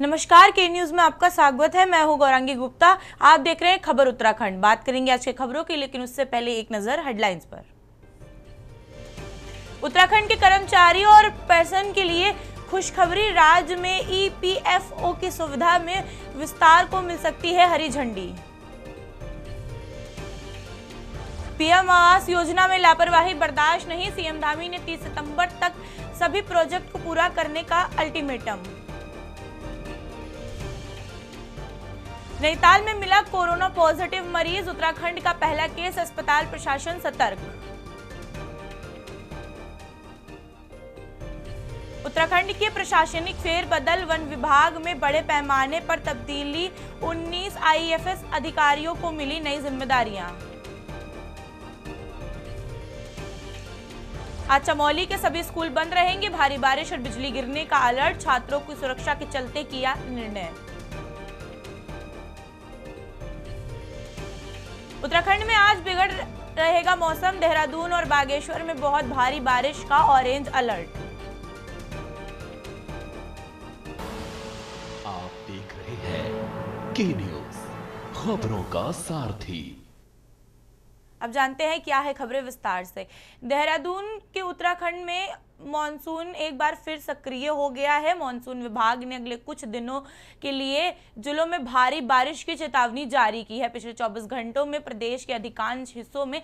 नमस्कार, के न्यूज में आपका स्वागत है। मैं हूं गौरांगी गुप्ता। आप देख रहे हैं खबर उत्तराखंड। बात करेंगे आज के खबरों की, लेकिन उससे पहले एक नजर हेडलाइंस पर। उत्तराखंड के कर्मचारियों और पेंशन के लिए खुशखबरी, राज्य में ईपीएफओ की सुविधा में विस्तार को मिल सकती है हरी झंडी। पीएम आवास योजना में लापरवाही बर्दाश्त नहीं, सीएम धामी ने 30 सितंबर तक सभी प्रोजेक्ट को पूरा करने का अल्टीमेटम। नैनीताल में मिला कोरोना पॉजिटिव मरीज, उत्तराखंड का पहला केस, अस्पताल प्रशासन सतर्क। उत्तराखंड के प्रशासनिक फेरबदल, वन विभाग में बड़े पैमाने पर तब्दीली, 19 आईएफएस अधिकारियों को मिली नई जिम्मेदारियां। आज चमोली के सभी स्कूल बंद रहेंगे, भारी बारिश और बिजली गिरने का अलर्ट, छात्रों की सुरक्षा के चलते किया निर्णय। उत्तराखंड में आज बिगड़ रहेगा मौसम, देहरादून और बागेश्वर में बहुत भारी बारिश का ऑरेंज अलर्ट। आप देख रहे हैं के न्यूज, खबरों का सारथी। अब जानते हैं क्या है खबरें विस्तार से। देहरादून के उत्तराखंड में मॉनसून एक बार फिर सक्रिय हो गया है। मॉनसून विभाग ने अगले कुछ दिनों के लिए जिलों में भारी बारिश की चेतावनी जारी की है। पिछले 24 घंटों में प्रदेश के अधिकांश हिस्सों में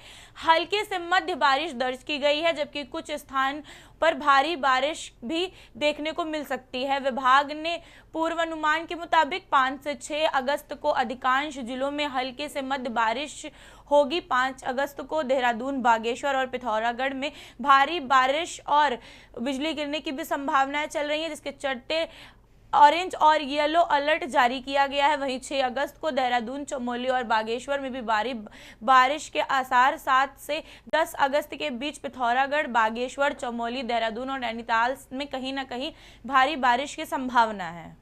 हल्की से मध्य बारिश दर्ज की गई है, जबकि कुछ स्थान पर भारी बारिश भी देखने को मिल सकती है। विभाग ने पूर्वानुमान के मुताबिक 5 से 6 अगस्त को अधिकांश जिलों में हल्के से मध्य बारिश होगी। 5 अगस्त को देहरादून, बागेश्वर और पिथौरागढ़ में भारी बारिश और बिजली गिरने की भी संभावनाएं चल रही हैं, जिसके चलते ऑरेंज और येलो अलर्ट जारी किया गया है। वहीं 6 अगस्त को देहरादून, चमोली और बागेश्वर में भी भारी बारिश के आसार। 7 से 10 अगस्त के बीच पिथौरागढ़, बागेश्वर, चमोली, देहरादून और नैनीताल में कहीं ना कहीं भारी बारिश की संभावना है।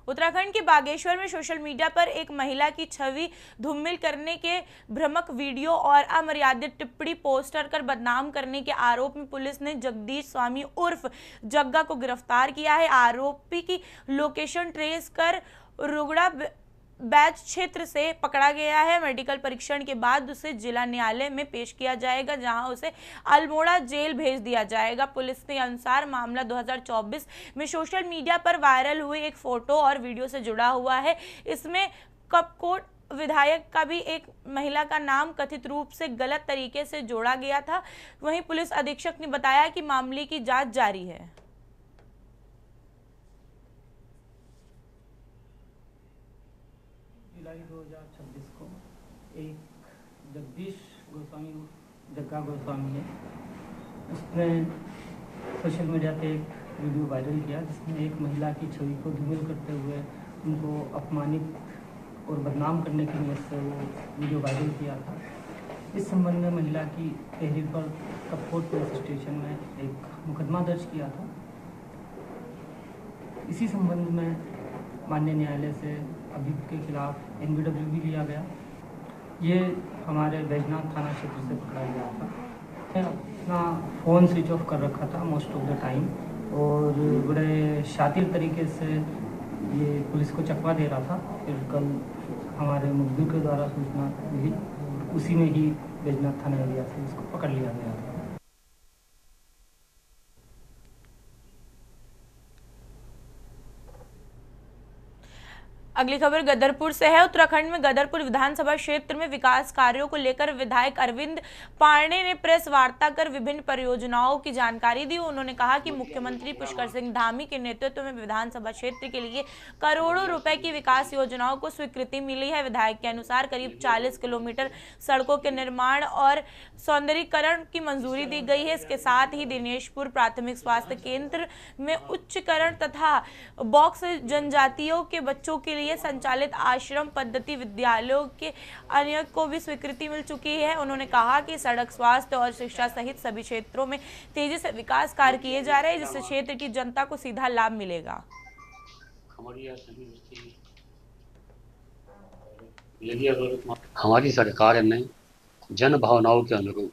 उत्तराखंड के बागेश्वर में सोशल मीडिया पर एक महिला की छवि धूमिल करने के भ्रामक वीडियो और अमर्यादित टिप्पणी पोस्टर कर बदनाम करने के आरोप में पुलिस ने जगदीश स्वामी उर्फ जग्गा को गिरफ्तार किया है। आरोपी की लोकेशन ट्रेस कर रुगड़ा बैच क्षेत्र से पकड़ा गया है। मेडिकल परीक्षण के बाद उसे जिला न्यायालय में पेश किया जाएगा, जहां उसे अल्मोड़ा जेल भेज दिया जाएगा। पुलिस के अनुसार मामला 2024 में सोशल मीडिया पर वायरल हुए एक फोटो और वीडियो से जुड़ा हुआ है। इसमें कपकोट विधायक का भी एक महिला का नाम कथित रूप से गलत तरीके से जोड़ा गया था। वहीं पुलिस अधीक्षक ने बताया कि मामले की जांच जारी है। जुलाई 2026 को एक जगदीश गोस्वामी, जग्गा गोस्वामी है, उसने सोशल मीडिया पे एक वीडियो वायरल किया, जिसमें एक महिला की छवि को धूमिल करते हुए उनको अपमानित और बदनाम करने की नीयत से वो वीडियो वायरल किया था। इस संबंध में महिला की तहरीर पर कपकोट पुलिस स्टेशन में एक मुकदमा दर्ज किया था। इसी संबंध में माननीय न्यायालय से अभियुक्त के खिलाफ एनबीडब्ल्यू भी लिया गया। ये हमारे बैजनाथ थाना क्षेत्र से पकड़ा गया था। मैं अपना फ़ोन स्विच ऑफ कर रखा था मोस्ट ऑफ द टाइम, और बड़े शातिर तरीके से ये पुलिस को चकवा दे रहा था। फिर कल हमारे मुखबिर के द्वारा सूचना मिली, उसी में ही बैजनाथ थाना एरिया से इसको पकड़ लिया गया था। अगली खबर गदरपुर से है। उत्तराखंड में गदरपुर विधानसभा क्षेत्र में विकास कार्यों को लेकर विधायक अरविंद पांडे ने प्रेस वार्ता कर विभिन्न परियोजनाओं की जानकारी दी। उन्होंने कहा कि मुख्यमंत्री पुष्कर सिंह धामी के नेतृत्व में विधानसभा क्षेत्र के लिए करोड़ों रुपए की विकास योजनाओं को स्वीकृति मिली है। विधायक के अनुसार करीब 40 किलोमीटर सड़कों के निर्माण और सौंदर्यीकरण की मंजूरी दी गई है। इसके साथ ही दिनेशपुर प्राथमिक स्वास्थ्य केंद्र में उच्चकरण तथा बॉक्स जनजातियों के बच्चों के लिए संचालित आश्रम पद्धति विद्यालयों के अन्य को भी स्वीकृति मिल चुकी है। उन्होंने कहा कि सड़क, स्वास्थ्य और शिक्षा सहित सभी क्षेत्रों में तेजी से विकास कार्य किए जा रहे हैं, जिससे क्षेत्र की जनता को सीधा लाभ मिलेगा। हमारी सरकार ने जन भावनाओं के अनुरूप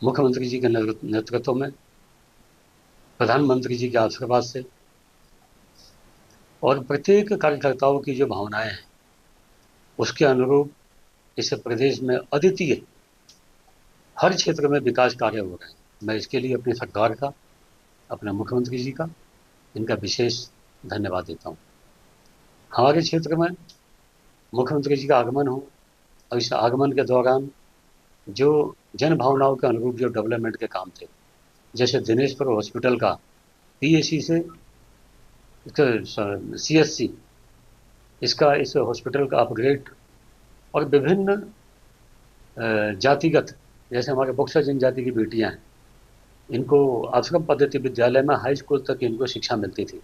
मुख्यमंत्री जी के नेतृत्व में, प्रधानमंत्री जी के आशीर्वाद से और प्रत्येक कार्यकर्ताओं की जो भावनाएं हैं उसके अनुरूप इस प्रदेश में अद्वितीय हर क्षेत्र में विकास कार्य हो रहे हैं। मैं इसके लिए अपनी सरकार का, अपने मुख्यमंत्री जी का, इनका विशेष धन्यवाद देता हूँ। हमारे क्षेत्र में मुख्यमंत्री जी का आगमन हो और इस आगमन के दौरान जो जन भावनाओं के अनुरूप जो डेवलपमेंट के काम थे, जैसे दिनेशपुर हॉस्पिटल का पीएसी से सीएससी, इस हॉस्पिटल का अपग्रेड और विभिन्न जातिगत, जैसे हमारे बक्सर जनजाति की बेटियां हैं, इनको आश्रम पद्धति विद्यालय में हाई स्कूल तक इनको शिक्षा मिलती थी।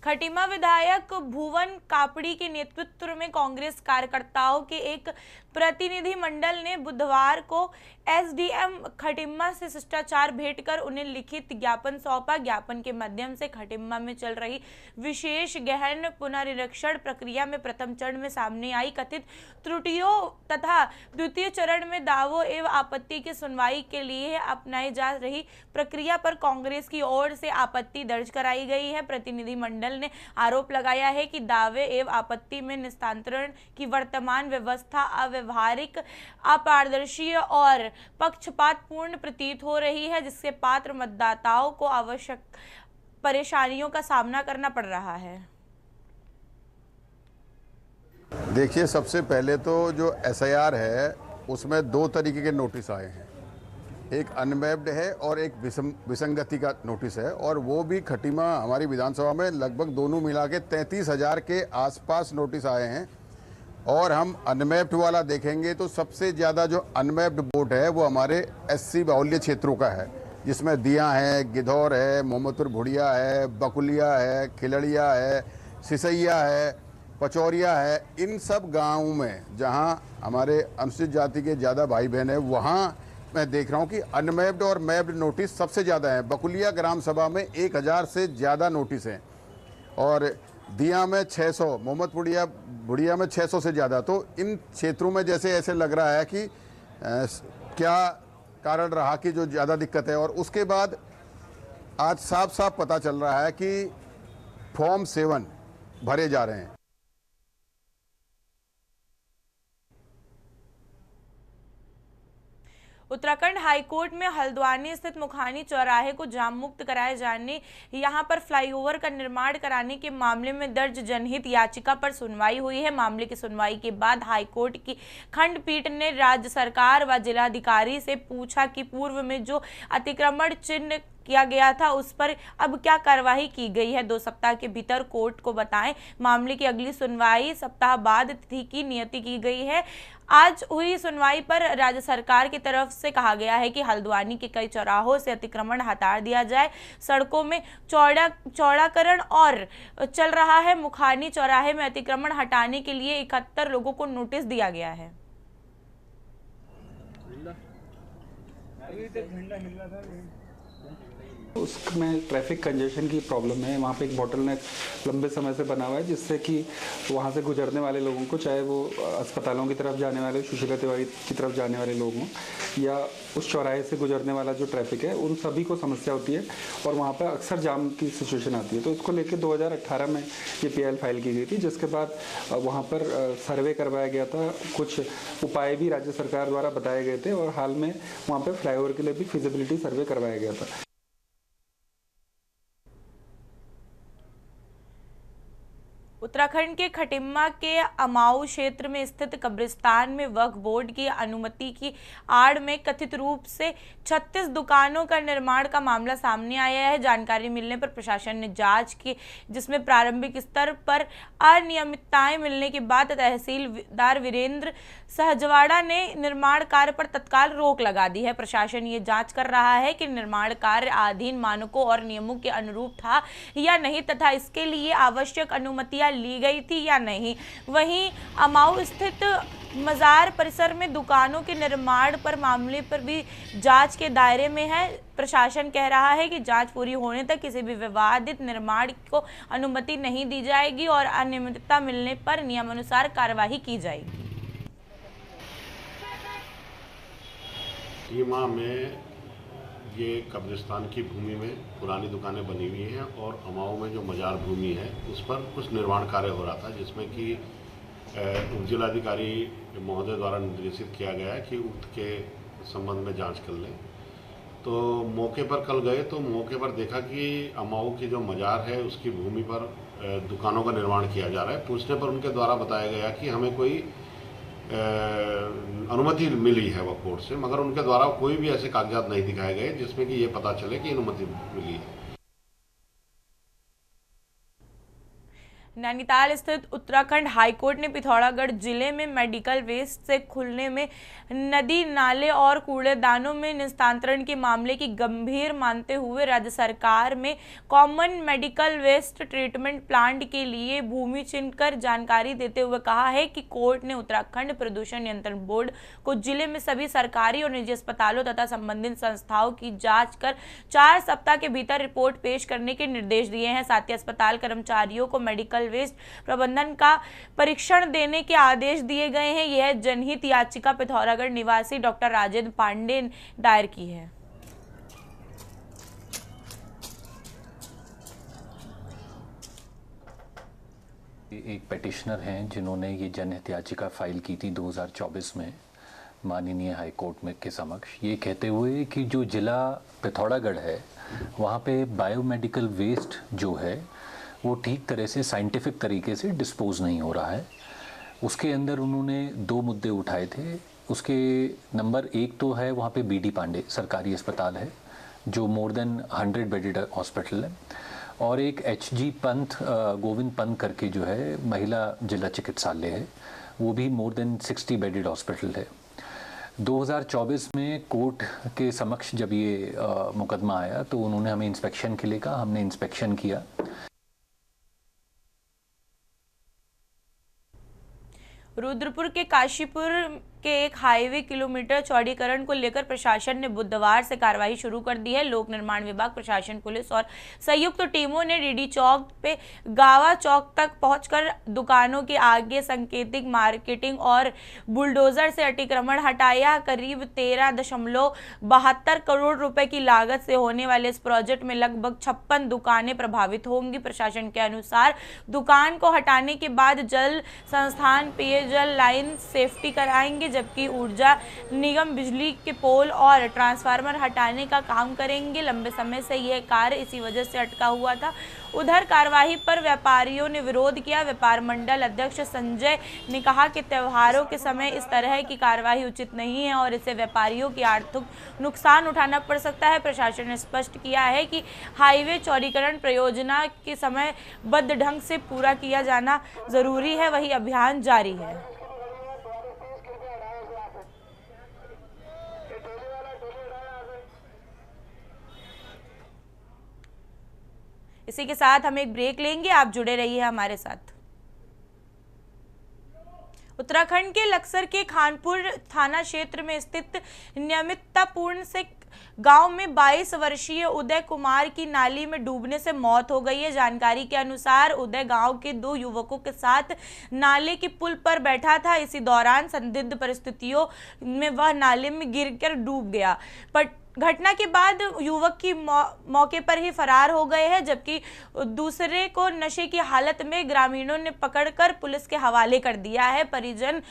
खटीमा विधायक भुवन कापड़ी के नेतृत्व में कांग्रेस कार्यकर्ताओं के एक प्रतिनिधि मंडल ने बुधवार को एसडीएम खटीमा से शिष्टाचार भेंट कर उन्हें लिखित ज्ञापन सौंपा। ज्ञापन के माध्यम से खटीमा में चल रही विशेष गहन पुनरीक्षण प्रक्रिया में प्रथम चरण में सामने आई कथित त्रुटियों तथा द्वितीय चरण में दावों एवं आपत्ति की सुनवाई के लिए अपनाई जा रही प्रक्रिया पर कांग्रेस की ओर से आपत्ति दर्ज कराई गई है। प्रतिनिधि मंडल ने आरोप लगाया है कि दावे एवं आपत्ति में निस्तारण की वर्तमान व्यवस्था अव्यवहारिक, अपारदर्शी और पक्षपातपूर्ण प्रतीत हो रही है, जिससे पात्र मतदाताओं को आवश्यक परेशानियों का सामना करना पड़ रहा है। देखिए, सबसे पहले तो जो एसआईआर है उसमें दो तरीके के नोटिस आए हैं, एक अनमैप्ड है और एक विसंगति का नोटिस है, और वो भी खटीमा हमारी विधानसभा में लगभग दोनों मिला के 33,000 के आसपास नोटिस आए हैं। और हम अनमैप्ड वाला देखेंगे तो सबसे ज़्यादा जो अनमैप्ड वोट है वो हमारे एससी बाहुल्य क्षेत्रों का है, जिसमें दिया है, गिधौर है, मोहम्मदपुर भुड़िया है, बकुलिया है, खिलड़िया है, सिसैया है, पचौरिया है। इन सब गाँवों में जहाँ हमारे अनुसूचित जाति के ज़्यादा भाई बहन हैं, वहाँ मैं देख रहा हूँ कि अनमैप्ड और मैप्ड नोटिस सबसे ज़्यादा है। बकुलिया ग्राम सभा में 1000 से ज़्यादा नोटिस हैं और दिया में 600, मोहम्मद भुड़िया में 600 से ज़्यादा। तो इन क्षेत्रों में जैसे ऐसे लग रहा है कि क्या कारण रहा कि जो ज़्यादा दिक्कत है। और उसके बाद आज साफ साफ पता चल रहा है कि फॉर्म 7 भरे जा रहे हैं। उत्तराखंड हाईकोर्ट में हल्द्वानी स्थित मुखानी चौराहे को जाम मुक्त कराए जाने, यहां पर फ्लाईओवर का निर्माण कराने के मामले में दर्ज जनहित याचिका पर सुनवाई हुई है। मामले की सुनवाई के बाद हाईकोर्ट की खंडपीठ ने राज्य सरकार व जिलाधिकारी से पूछा कि पूर्व में जो अतिक्रमण चिन्ह किया गया था उस पर अब क्या कार्रवाई की गई है। 2 सप्ताह के भीतर कोर्ट को बताएं। मामले की अगली सुनवाई सप्ताह बाद तिथि की नियति की गई है। आज हुई सुनवाई पर राज्य सरकार की तरफ से कहा गया है कि हल्द्वानी के कई चौराहों से अतिक्रमण हटा दिया जाए। सड़कों में चौड़ाकरण और चल रहा है। मुखानी चौराहे में अतिक्रमण हटाने के लिए 71 लोगों को नोटिस दिया गया है। उसमें ट्रैफिक कंजेशन की प्रॉब्लम है। वहाँ पे एक बॉटलनेक लंबे समय से बना हुआ है, जिससे कि वहाँ से गुजरने वाले लोगों को, चाहे वो अस्पतालों की तरफ जाने वाले, सुशीला तिवारी की तरफ जाने वाले लोग हों या उस चौराहे से गुजरने वाला जो ट्रैफिक है, उन सभी को समस्या होती है और वहाँ पर अक्सर जाम की सिचुएशन आती है। तो इसको लेकर 2018 में ये PIL फाइल की गई थी, जिसके बाद वहाँ पर सर्वे करवाया गया था। कुछ उपाय भी राज्य सरकार द्वारा बताए गए थे और हाल में वहाँ पर फ्लाईओवर के लिए भी फिजिबिलिटी सर्वे करवाया गया था। उत्तराखंड के खटीमा के अमाऊ क्षेत्र में स्थित कब्रिस्तान में वक्फ बोर्ड की अनुमति की आड़ में कथित रूप से 36 दुकानों का निर्माण का मामला सामने आया है। जानकारी मिलने पर प्रशासन ने जांच की, जिसमें प्रारंभिक स्तर पर अनियमितताएं मिलने के बाद तहसीलदार वीरेंद्र सहजवाड़ा ने निर्माण कार्य पर तत्काल रोक लगा दी है। प्रशासन ये जांच कर रहा है कि निर्माण कार्य अधीन मानकों और नियमों के अनुरूप था या नहीं तथा इसके लिए आवश्यक अनुमतियां ली गई थी या नहीं। वहीं अमाऊ स्थित मजार परिसर में दुकानों के निर्माण पर मामले पर भी जांच के दायरे में है। प्रशासन कह रहा है कि जांच पूरी होने तक किसी भी विवादित निर्माण को अनुमति नहीं दी जाएगी और अनियमितता मिलने पर नियमानुसार कार्यवाही की जाएगी। सीमा में ये कब्रिस्तान की भूमि में पुरानी दुकानें बनी हुई हैं और अमाओं में जो मजार भूमि है उस पर कुछ निर्माण कार्य हो रहा था, जिसमें कि उपजिलाधिकारी महोदय द्वारा निर्देशित किया गया है कि उक्त के संबंध में जांच कर लें। तो मौके पर कल गए तो मौके पर देखा कि अमाओं की जो मजार है उसकी भूमि पर दुकानों का निर्माण किया जा रहा है। पूछने पर उनके द्वारा बताया गया कि हमें कोई अनुमति मिली है वह कोर्ट से, मगर उनके द्वारा कोई भी ऐसे कागजात नहीं दिखाए गए जिसमें कि ये पता चले कि अनुमति मिली है। नैनीताल स्थित उत्तराखंड हाईकोर्ट ने पिथौरागढ़ जिले में मेडिकल वेस्ट से खुलने में नदी नाले और कूड़ेदानों में निस्तारण के मामले की गंभीर मानते हुए राज्य सरकार में common medical waste treatment plant के लिए भूमि चिन्ह कर जानकारी देते हुए कहा है कि कोर्ट ने उत्तराखंड प्रदूषण नियंत्रण बोर्ड को जिले में सभी सरकारी और निजी अस्पतालों तथा संबंधित संस्थाओं की जाँच कर 4 सप्ताह के भीतर रिपोर्ट पेश करने के निर्देश दिए हैं। साथ ही अस्पताल कर्मचारियों को मेडिकल वेस्ट प्रबंधन का परीक्षण देने के आदेश दिए गए हैं। यह जनहित याचिका पिथौरागढ़ निवासी डॉक्टर राजेंद्र पांडे ने दायर की है। एक पेटिशनर हैं जिन्होंने ये जनहित याचिका फाइल की थी 2024 में माननीय हाई कोर्ट में के समक्ष, ये कहते हुए कि जो जिला पिथौरागढ़ है वहाँ पे बायोमेडिकल वेस्ट जो है वो ठीक तरह से साइंटिफिक तरीके से डिस्पोज नहीं हो रहा है। उसके अंदर उन्होंने 2 मुद्दे उठाए थे। उसके नंबर 1 तो है वहाँ पे बीडी पांडे सरकारी अस्पताल है जो मोर देन 100 बेडेड हॉस्पिटल है, और एक एचजी पंत गोविंद पंत करके जो है महिला जिला चिकित्सालय है, वो भी मोर देन 60 बेडेड हॉस्पिटल है। 2024 में कोर्ट के समक्ष जब ये मुकदमा आया तो उन्होंने हमें इंस्पेक्शन के लिए कहा, हमने इंस्पेक्शन किया। रुद्रपुर के काशीपुर के एक हाईवे किलोमीटर चौड़ीकरण को लेकर प्रशासन ने बुधवार से कार्रवाई शुरू कर दी है। लोक निर्माण विभाग, प्रशासन, पुलिस और संयुक्त टीमों ने डीडी चौक पे गावा चौक तक पहुंचकर दुकानों के आगे संकेतिक मार्केटिंग और बुलडोजर से अतिक्रमण हटाया। करीब 13.72 करोड़ रुपए की लागत से होने वाले इस प्रोजेक्ट में लगभग 56 दुकानें प्रभावित होंगी। प्रशासन के अनुसार दुकान को हटाने के बाद जल संस्थान पेयजल लाइन सेफ्टी कराएंगे, जबकि ऊर्जा निगम बिजली के पोल और ट्रांसफार्मर हटाने का काम करेंगे। लंबे समय से यह कार्य इसी वजह से अटका हुआ था। उधर कार्यवाही पर व्यापारियों ने विरोध किया। व्यापार मंडल अध्यक्ष संजय ने कहा कि त्योहारों के समय इस तरह की कार्यवाही उचित नहीं है और इससे व्यापारियों की आर्थिक नुकसान उठाना पड़ सकता है। प्रशासन ने स्पष्ट किया है कि हाईवे चौड़ीकरण परियोजना के समयबद्ध ढंग से पूरा किया जाना जरूरी है, वही अभियान जारी है। इसी के साथ हम एक ब्रेक लेंगे, आप जुड़े रहिए हमारे साथ। उत्तराखंड के लक्सर के खानपुर थाना क्षेत्र में स्थित नियमिततापूर्ण से गांव में 22 वर्षीय उदय कुमार की नाली में डूबने से मौत हो गई है। जानकारी के अनुसार उदय गांव के 2 युवकों के साथ नाले के पुल पर बैठा था। इसी दौरान संदिग्ध परिस्थितियों में वह नाले में गिरकर डूब गया। घटना के बाद युवक की मौके पर ही फरार हो गए हैं, जबकि दूसरे को नशे की हालत में ग्रामीणों ने पकड़कर पुलिस के हवाले कर दिया है। परिजन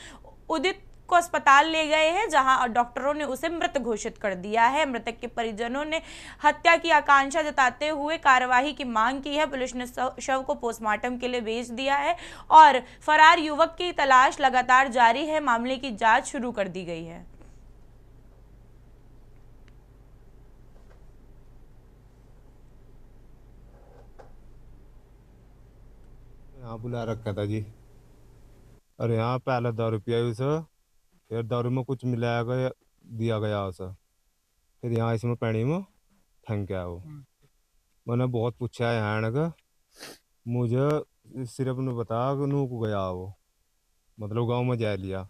उदित को अस्पताल ले गए हैं, जहां डॉक्टरों ने उसे मृत घोषित कर दिया है। मृतक के परिजनों ने हत्या की आकांक्षा जताते हुए कार्यवाही की मांग की है। पुलिस ने शव को पोस्टमार्टम के लिए भेज दिया है और फरार युवक की तलाश लगातार जारी है। मामले की जांच शुरू कर दी गई है। यहाँ बुला रखा था जी, और यहाँ पहले दारू पिया उसे, फिर दारू में कुछ मिलाया गया दिया गया उसे, फिर यहाँ इसमें पानी में थंक गया वो। मैंने बहुत पूछा है यहाँ का, मुझे सिर्फ ने बताया कि नूक गया वो, मतलब गांव में जा लिया।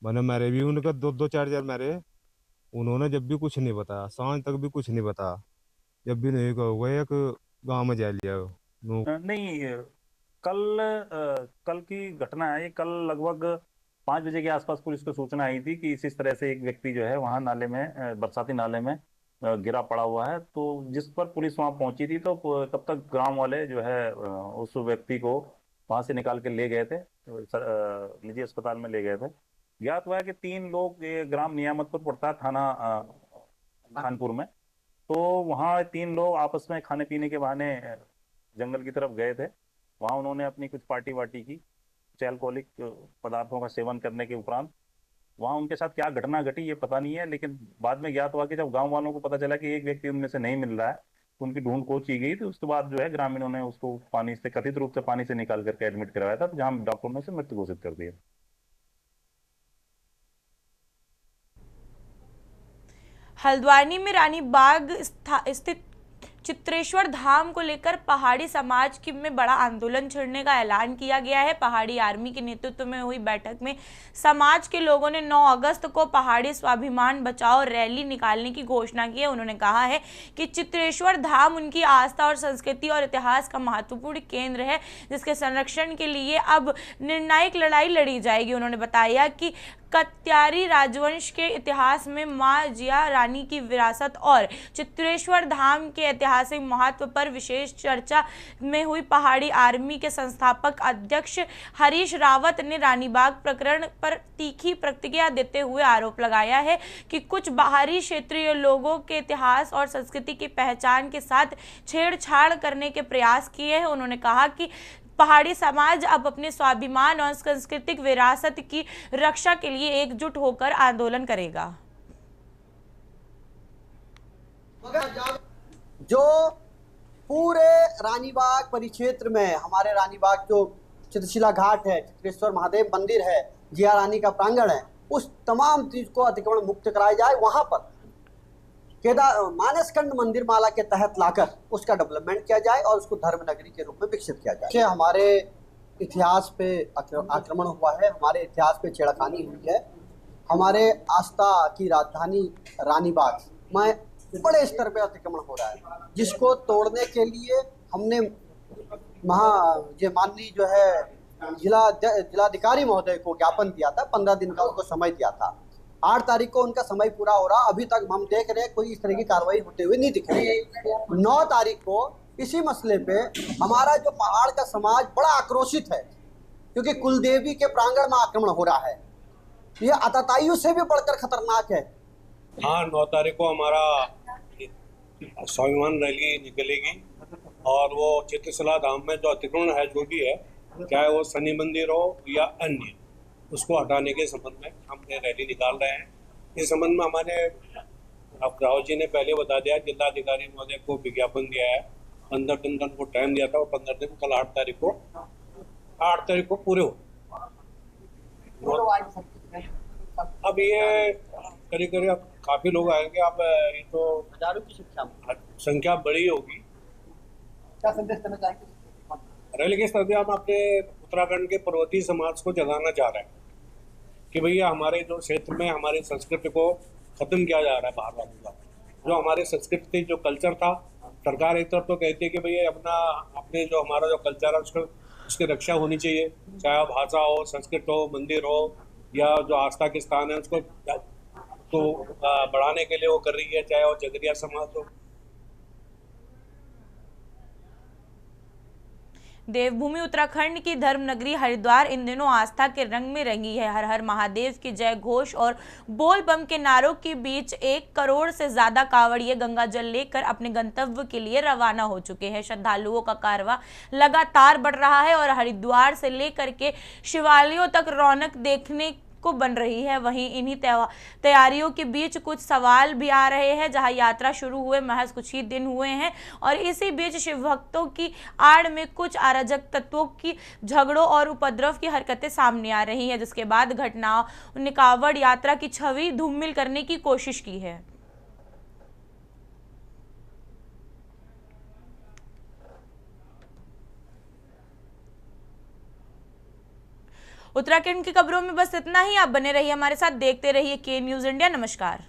मैंने मेरे भी उनका 2-2 4 मारे, उन्होंने जब भी कुछ नहीं बताया, सांझ तक भी कुछ नहीं बताया, जब भी नहीं कहोगे एक गाँव में जा लिया नहीं, कल की घटना है ये। कल लगभग 5 बजे के आसपास पुलिस को सूचना आई थी कि इस तरह से एक व्यक्ति जो है वहाँ नाले में, बरसाती नाले में गिरा पड़ा हुआ है। तो जिस पर पुलिस वहाँ पहुंची थी, तो तब तक गांव वाले जो है उस व्यक्ति को वहां से निकाल के ले गए थे, निजी अस्पताल में ले गए थे। ज्ञात हुआ है कि 3 लोग, ये ग्राम नियामतपुर पड़ता है थाना खानपुर में, तो वहाँ 3 लोग आपस में खाने पीने के बहाने जंगल की तरफ गए थे। वहाँ उन्होंने अपनी कुछ पार्टी वार्टी की, कुछ अल्कोहलिक पदार्थों का सेवन करने के उपरांत वहाँ उनके साथ क्या घटना घटी ये पता नहीं है। लेकिन बाद में ज्ञात हुआ कि जब गांव वालों को पता चला कि एक व्यक्ति उनमें से नहीं मिल रहा है, तो उनकी ढूंढ खोज की गई। तो उसके बाद जो है ग्रामीणों ने उसको पानी से, कथित रूप से पानी से निकाल करके एडमिट करवाया था, जहाँ डॉक्टरों ने उसे मृत घोषित कर दिया। हल्द्वानी में रानी बाग स्थित चित्रेश्वर धाम को लेकर पहाड़ी समाज की में बड़ा आंदोलन छेड़ने का ऐलान किया गया है। पहाड़ी आर्मी के नेतृत्व में हुई बैठक में समाज के लोगों ने 9 अगस्त को पहाड़ी स्वाभिमान बचाओ रैली निकालने की घोषणा की है। उन्होंने कहा है कि चित्रेश्वर धाम उनकी आस्था और संस्कृति और इतिहास का महत्वपूर्ण केंद्र है, जिसके संरक्षण के लिए अब निर्णायक लड़ाई लड़ी जाएगी। उन्होंने बताया कि कत्यारी राजवंश के इतिहास में मां जिया रानी की विरासत और चित्रेश्वर धाम के ऐतिहासिक महत्व पर विशेष चर्चा में हुई। पहाड़ी आर्मी के संस्थापक अध्यक्ष हरीश रावत ने रानीबाग प्रकरण पर तीखी प्रतिक्रिया देते हुए आरोप लगाया है कि कुछ बाहरी क्षेत्रीय लोगों के इतिहास और संस्कृति की पहचान के साथ छेड़छाड़ करने के प्रयास किए हैं। उन्होंने कहा कि पहाड़ी समाज अब अपने स्वाभिमान और सांस्कृतिक विरासत की रक्षा के लिए एकजुट होकर आंदोलन करेगा। जो पूरे रानीबाग परिक्षेत्र में, हमारे रानीबाग जो चित्रशिला घाट है, चित्रेश्वर महादेव मंदिर है, जिया रानी का प्रांगण है, उस तमाम चीज को अतिक्रमण मुक्त कराया जाए। वहां पर मानसखंड मंदिर माला के तहत लाकर उसका डेवलपमेंट किया जाए और उसको धर्म नगरी के रूप में विकसित किया जाए। हमारे इतिहास पे आक्रमण हुआ है, हमारे इतिहास पे छेड़खानी हुई है। हमारे आस्था की राजधानी रानीबाग में बड़े स्तर पे अतिक्रमण हो रहा है, जिसको तोड़ने के लिए हमने माननीय जो है जिलाधिकारी महोदय को ज्ञापन दिया था। 15 दिन का उनको समय दिया था। 8 तारीख को उनका समय पूरा हो रहा, अभी तक हम देख रहे हैं कोई इस तरह की कार्रवाई होते हुए नहीं दिख रही है। 9 तारीख को इसी मसले पे हमारा जो पहाड़ का समाज बड़ा आक्रोशित है, क्योंकि कुलदेवी के प्रांगण में आक्रमण हो रहा है। ये आतताइयों से भी बढ़कर खतरनाक है। हाँ, 9 तारीख को हमारा स्वाभिमान रैली निकलेगी और वो चित्रशिला धाम में जो अतिक्रमण है, जो भी है, चाहे वो शनि मंदिर हो या अन्य, उसको हटाने के संबंध में हम रैली निकाल रहे हैं। इस संबंध में हमारे राव जी ने पहले बता दिया, जिलाधिकारी महोदय को विज्ञापन दिया है। 15 दिन का उनको टाइम दिया था और 15 दिन कल 8 तारीख को पूरे हो। अब ये करीब करीब काफी लोग आएंगे। अब ये तो हजारों की संख्या बड़ी होगी। क्या संदेश देना चाहेंगे? रैली के स्तर पे हम अपने उत्तराखंड के पर्वतीय समाज को जगाना चाह रहे हैं कि भैया हमारे जो क्षेत्र में हमारी संस्कृति को खत्म किया जा रहा है बाहर वालों का। जो हमारे संस्कृति जो कल्चर था, सरकार एक तरफ तो कहती है कि भैया अपने जो हमारा जो कल्चर है उसकी रक्षा होनी चाहिए, चाहे भाषा हो, संस्कृत हो, मंदिर हो या जो आस्था के स्थान है उसको तो बढ़ाने के लिए वो कर रही है, चाहे वो जगरिया समाज हो। देवभूमि उत्तराखंड की धर्मनगरी हरिद्वार इन दिनों आस्था के रंग में रंगी है। हर हर महादेव की जय घोष और बोल बम के नारों के बीच 1 करोड़ से ज्यादा कांवड़िए गंगा जल लेकर अपने गंतव्य के लिए रवाना हो चुके हैं। श्रद्धालुओं का कारवां लगातार बढ़ रहा है और हरिद्वार से लेकर के शिवालयों तक रौनक देखने को बन रही है। वहीं इन्हीं तैयारियों के बीच कुछ सवाल भी आ रहे हैं। जहां यात्रा शुरू हुए महज कुछ ही दिन हुए हैं और इसी बीच शिव भक्तों की आड़ में कुछ अराजक तत्वों की झगड़ों और उपद्रव की हरकतें सामने आ रही हैं, जिसके बाद घटनाओं ने कांवड़ यात्रा की छवि धूमिल करने की कोशिश की है। उत्तराखंड की खबरों में बस इतना ही। आप बने रहिए हमारे साथ, देखते रहिए के न्यूज़ इंडिया। नमस्कार।